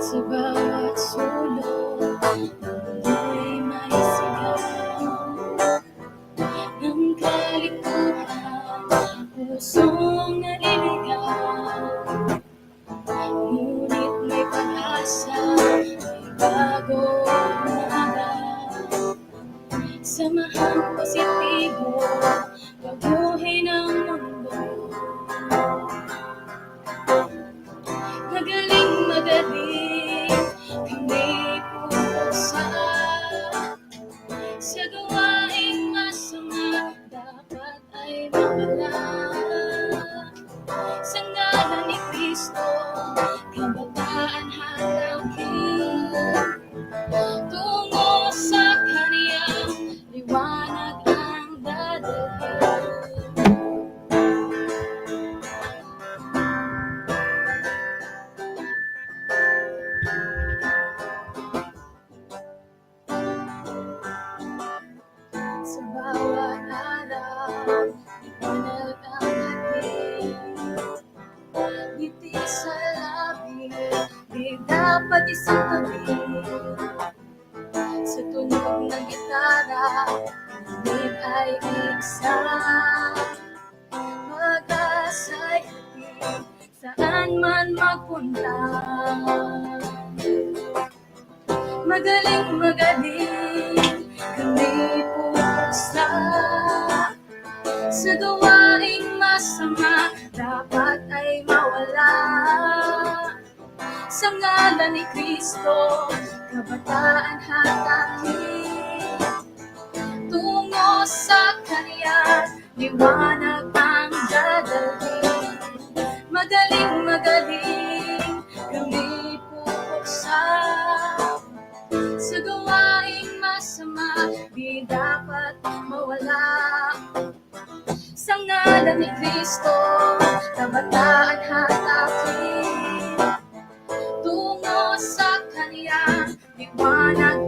Sa bawat sulok ako'y may sigaw ng kalikuhan, pusong naliligaw. Ngunit may pag-asa, may bagong araw. Samahang positibo, baguhin ang mundo. Magaling kami pupusa sa gawaing masama, dapat ay mawala. Sa ngalan ni Kristo, kabataan hanapin, tungo sa Kaniyang liwanag ang dadalhin. Sa bawat araw, liwanag ang hatid. Ngiti sa labi, di dapat isitabi. Sa tunog ng gitara, ngunit ay isa. Mag-asa'y hatid, saan man magpunta. Magaling kami pupusa sa gawaing masama, dapat ay mawala. Sa ngalan ni Kristo, kabataan hatakin, tungo sa Kanya, liwanag ang dadalhin. Magaling kami pupusa sa gawaing masama, di dapat mawala. Sa ngalan ni Kristo, kabataan hatakin, tungo sa Kanya, liwanag